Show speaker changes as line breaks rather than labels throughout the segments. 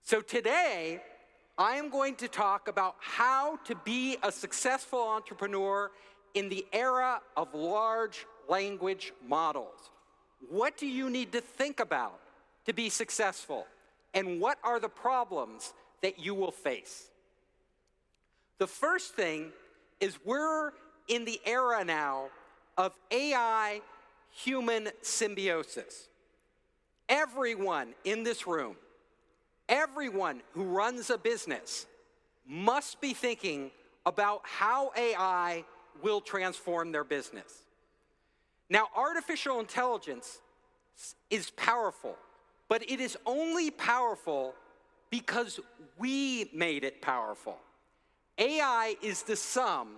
So today, I am going to talk about how to be a successful entrepreneur in the era of large language models. What do you need to think about to be successful? And what are the problems that you will face? The first thing is we're in the era now of AI-human symbiosis. Everyone in this room, everyone who runs a business must be thinking about how AI will transform their business. Now, artificial intelligence is powerful, but it is only powerful because we made it powerful. AI is the sum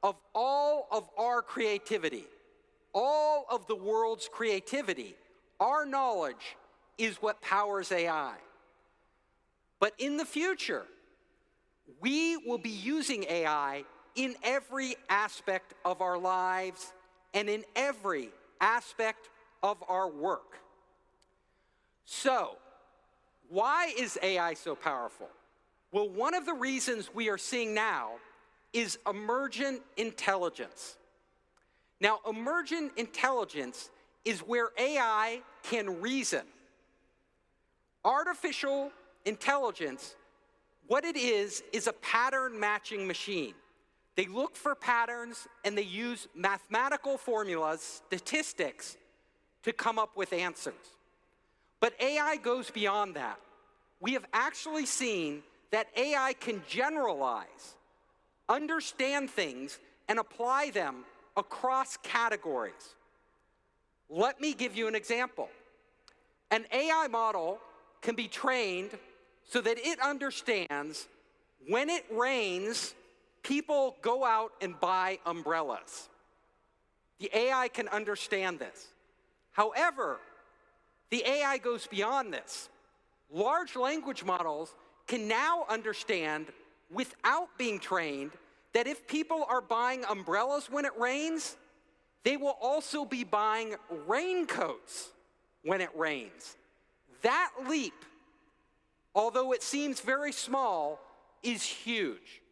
of all of our creativity, all of the world's creativity. Our knowledge is what powers AI. But in the future, we will be using AI in every aspect of our lives and in every aspect of our work. So, why is AI so powerful? Well, one of the reasons we are seeing now is emergent intelligence. Now, emergent intelligence is where AI can reason. Artificial intelligence, what it is a pattern matching machine. They look for patterns and they use mathematical formulas, statistics, to come up with answers. But AI goes beyond that. We have actually seen that AI can generalize, understand things, and apply them across categories. Let me give you an example. An AI model can be trained so that it understands when it rains, people go out and buy umbrellas. The AI can understand this. However, the AI goes beyond this. Large language models can now understand, without being trained, that if people are buying umbrellas when it rains, they will also be buying raincoats when it rains. That leap, although it seems very small, is huge.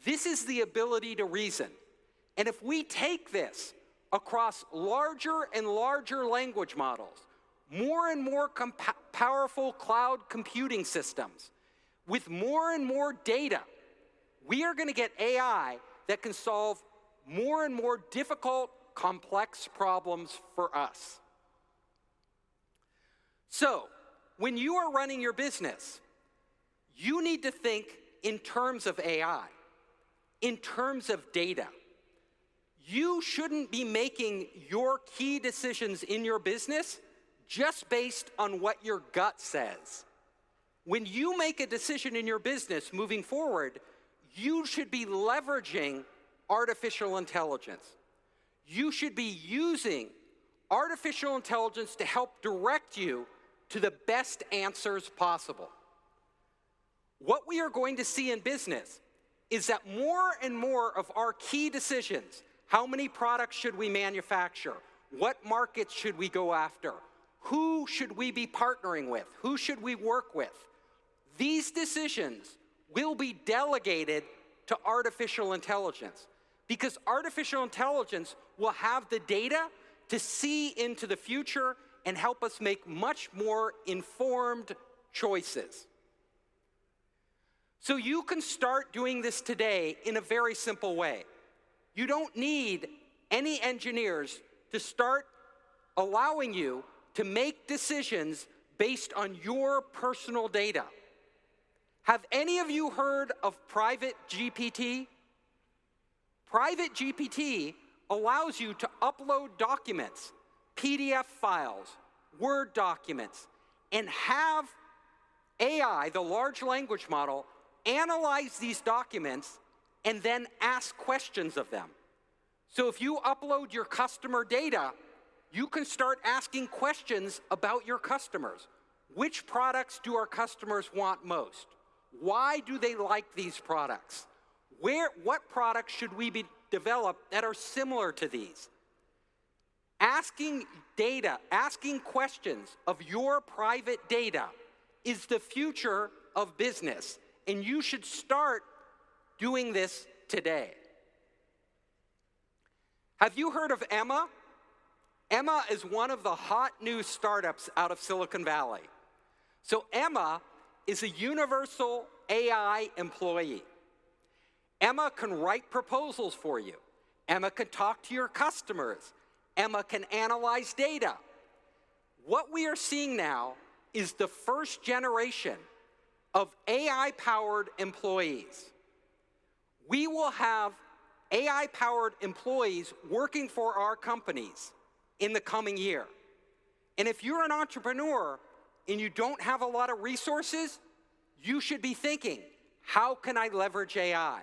This is the ability to reason. And if we take this across larger and larger language models, more and more powerful cloud computing systems, with more and more data, we are going to get AI that can solve more and more difficult, complex problems for us. So, when you are running your business, you need to think in terms of AI, in terms of data. You shouldn't be making your key decisions in your business just based on what your gut says. When you make a decision in your business moving forward, you should be leveraging artificial intelligence. You should be using artificial intelligence to help direct you to the best answers possible. What we are going to see in business is that more and more of our key decisions, how many products should we manufacture? What markets should we go after? Who should we be partnering with? Who should we work with? These decisions will be delegated to artificial intelligence because artificial intelligence will have the data to see into the future and help us make much more informed choices. So you can start doing this today in a very simple way. You don't need any engineers to start allowing you to make decisions based on your personal data. Have any of you heard of private GPT? Private GPT allows you to upload documents, PDF files, Word documents, and have AI, the large language model, analyze these documents and then ask questions of them. So if you upload your customer data, you can start asking questions about your customers. Which products do our customers want most? Why do they like these products? What products should we be developed that are similar to these? Asking data, asking questions of your private data is the future of business, and you should start doing this today. Have you heard of Emma? Emma is one of the hot new startups out of Silicon Valley. So Emma is a universal AI employee. Emma can write proposals for you. Emma can talk to your customers. Emma can analyze data. What we are seeing now is the first generation of AI-powered employees. We will have AI-powered employees working for our companies in the coming year. And if you're an entrepreneur and you don't have a lot of resources, you should be thinking, how can I leverage AI?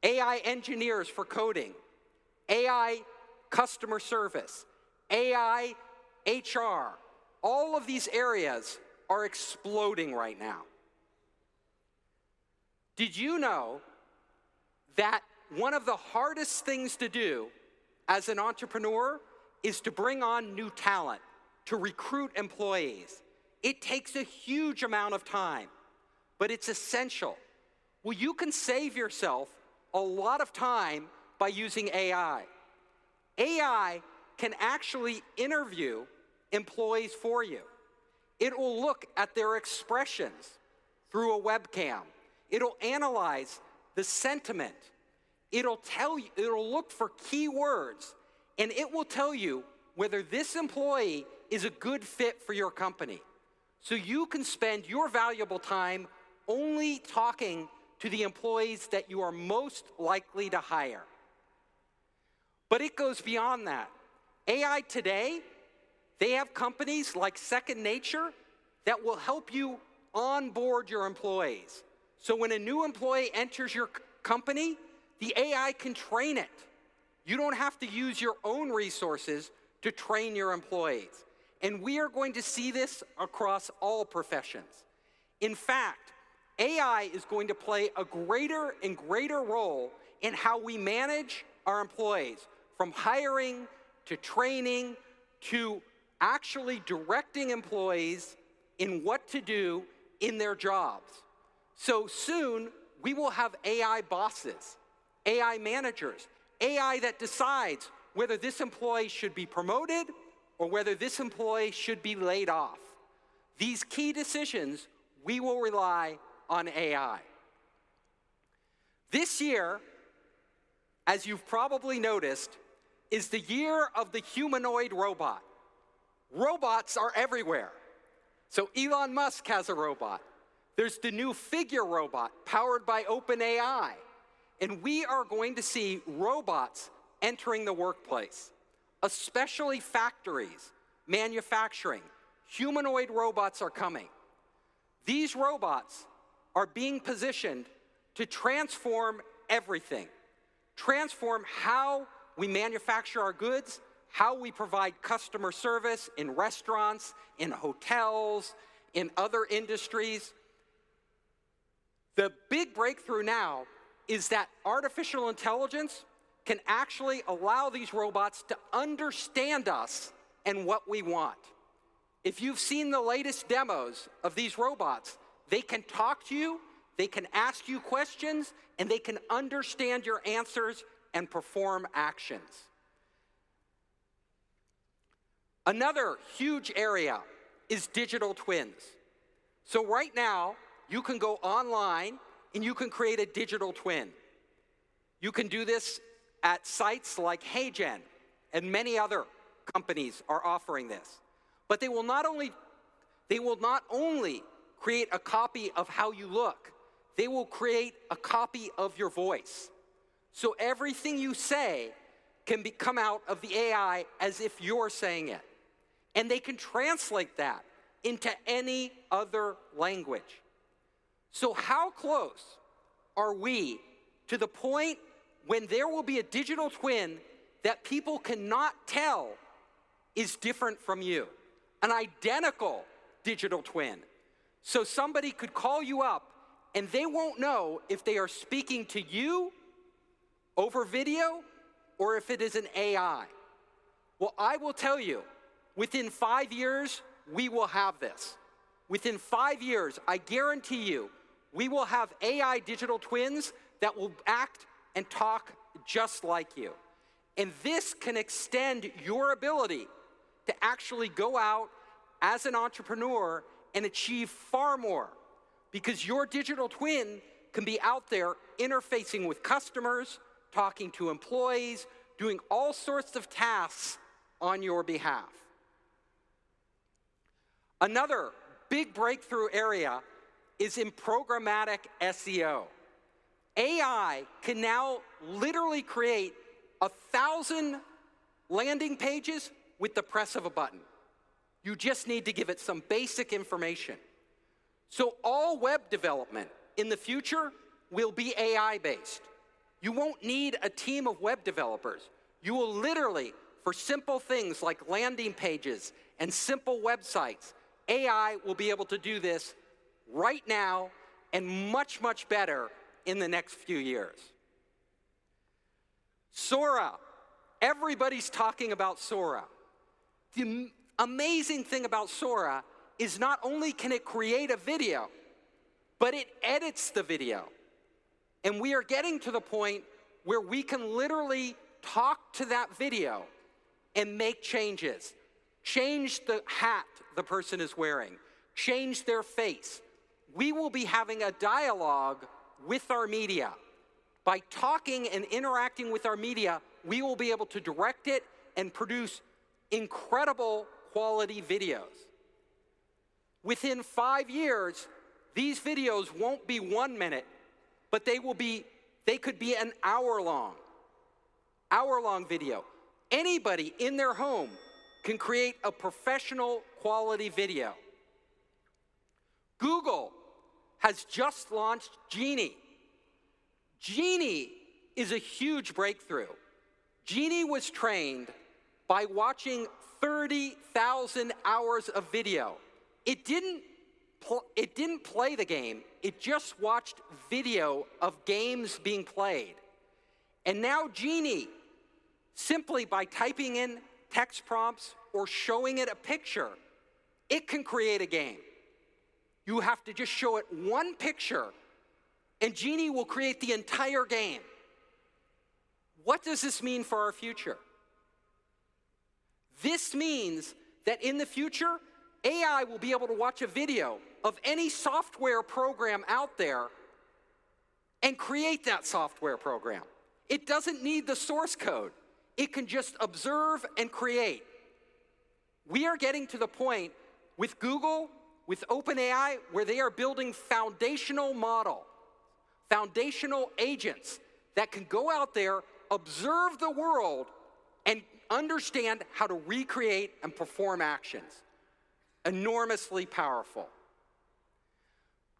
AI engineers for coding, AI customer service, AI HR. All of these areas are exploding right now. Did you know that one of the hardest things to do as an entrepreneur is to bring on new talent, to recruit employees? It takes a huge amount of time, but it's essential. Well, you can save yourself a lot of time by using AI. AI can actually interview employees for you. It will look at their expressions through a webcam. It'll analyze the sentiment. It'll look for keywords, and it will tell you whether this employee is a good fit for your company. So you can spend your valuable time only talking to the employees that you are most likely to hire. But it goes beyond that. AI today, they have companies like Second Nature that will help you onboard your employees. So when a new employee enters your company, the AI can train it. You don't have to use your own resources to train your employees. And we are going to see this across all professions. In fact, AI is going to play a greater and greater role in how we manage our employees, from hiring to training to actually directing employees in what to do in their jobs. So soon, we will have AI bosses, AI managers, AI that decides whether this employee should be promoted or whether this employee should be laid off. These key decisions, we will rely on AI. This year, as you've probably noticed, is the year of the humanoid robot. Robots are everywhere. So Elon Musk has a robot. There's the new Figure robot powered by OpenAI. And we are going to see robots entering the workplace, especially factories, manufacturing. Humanoid robots are coming. These robots are being positioned to transform everything, transform how we manufacture our goods, how we provide customer service in restaurants, in hotels, in other industries. The big breakthrough now is that artificial intelligence can actually allow these robots to understand us and what we want. If you've seen the latest demos of these robots, they can talk to you, they can ask you questions, and they can understand your answers and perform actions. Another huge area is digital twins. So right now, you can go online and you can create a digital twin. You can do this at sites like HeyGen, and many other companies are offering this. But they will not only create a copy of how you look, they will create a copy of your voice. So everything you say can come out of the AI as if you're saying it. And they can translate that into any other language. So how close are we to the point when there will be a digital twin that people cannot tell is different from you? An identical digital twin. So somebody could call you up and they won't know if they are speaking to you over video or if it is an AI. Well, I will tell you, within 5 years, we will have this. Within 5 years, I guarantee you, we will have AI digital twins that will act and talk just like you. And this can extend your ability to actually go out as an entrepreneur and achieve far more, because your digital twin can be out there interfacing with customers, talking to employees, doing all sorts of tasks on your behalf. Another big breakthrough area is in programmatic SEO. AI can now literally create 1,000 landing pages with the press of a button. You just need to give it some basic information. So all web development in the future will be AI-based. You won't need a team of web developers. You will literally, for simple things like landing pages and simple websites, AI will be able to do this right now and much, much better in the next few years. Sora. Everybody's talking about Sora. The amazing thing about Sora is not only can it create a video, but it edits the video. And we are getting to the point where we can literally talk to that video and make changes. Change the hat the person is wearing. Change their face. We will be having a dialogue with our media. By talking and interacting with our media, we will be able to direct it and produce incredible quality videos. Within 5 years, these videos won't be 1 minute, but they could be an hour-long video. Anybody in their home can create a professional quality video. Google has just launched Genie. Genie is a huge breakthrough. Genie was trained by watching 30,000 hours of video. It didn't play the game, it just watched video of games being played. And now Genie, simply by typing in text prompts or showing it a picture, it can create a game. You have to just show it one picture, and Genie will create the entire game. What does this mean for our future? This means that in the future, AI will be able to watch a video of any software program out there and create that software program. It doesn't need the source code. It can just observe and create. We are getting to the point with Google, with OpenAI, where they are building foundational agents that can go out there, observe the world, and understand how to recreate and perform actions. Enormously powerful.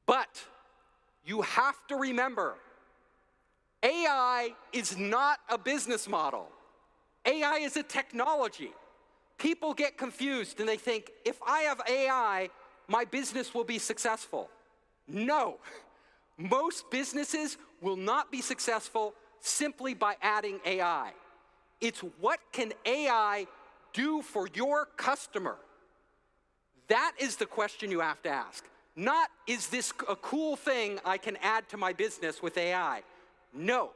But you have to remember, AI is not a business model. AI is a technology. People get confused and they think, if I have AI, my business will be successful. No, most businesses will not be successful simply by adding AI. It's what can AI do for your customer? That is the question you have to ask. Not, is this a cool thing I can add to my business with AI? No.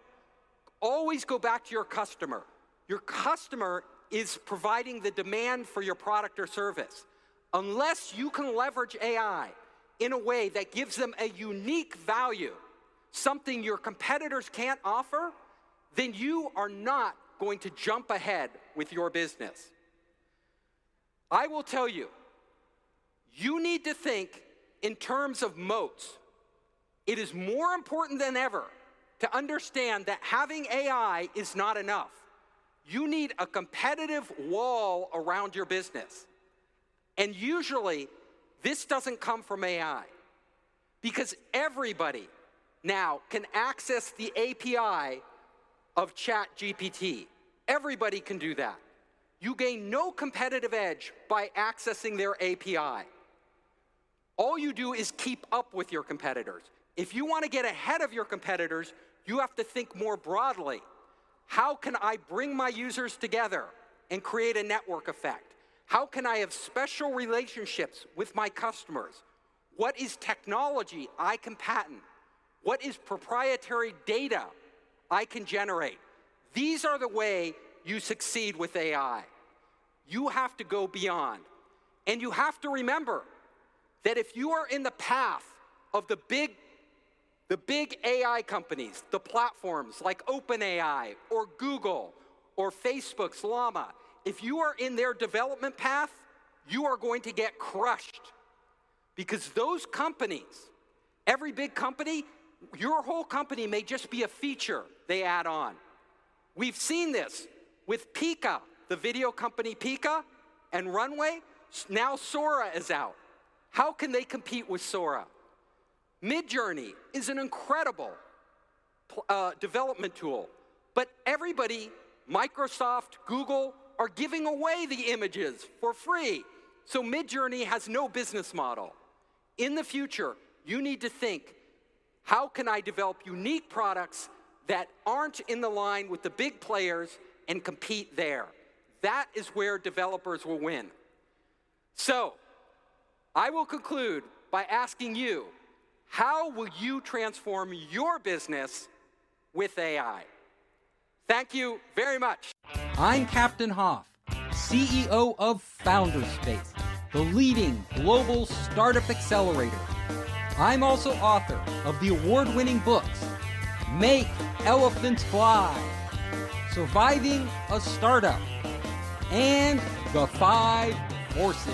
Always go back to your customer. Your customer is providing the demand for your product or service. Unless you can leverage AI in a way that gives them a unique value, something your competitors can't offer, then you are not going to jump ahead with your business. I will tell you, you need to think in terms of moats. It is more important than ever to understand that having AI is not enough. You need a competitive wall around your business. And usually, this doesn't come from AI, because everybody now can access the API of ChatGPT. Everybody can do that. You gain no competitive edge by accessing their API. All you do is keep up with your competitors. If you want to get ahead of your competitors, you have to think more broadly. How can I bring my users together and create a network effect? How can I have special relationships with my customers? What is technology I can patent? What is proprietary data I can generate? These are the way you succeed with AI. You have to go beyond. And you have to remember that if you are in the path of the big AI companies, the platforms like OpenAI or Google or Facebook's Llama, if you are in their development path, you are going to get crushed. Because those companies, every big company, your whole company may just be a feature they add on. We've seen this with Pika, the video company Pika, and Runway. Now Sora is out. How can they compete with Sora? Midjourney is an incredible development tool, but everybody, Microsoft, Google, are giving away the images for free. So Midjourney has no business model. In the future, you need to think, how can I develop unique products that aren't in the line with the big players and compete there? That is where developers will win. So, I will conclude by asking you, how will you transform your business with AI? Thank you very much. I'm Captain Hoff, CEO of Founderspace, the leading global startup accelerator. I'm also author of the award-winning books, Make Elephants Fly, Surviving a Startup, and The 5 Forces.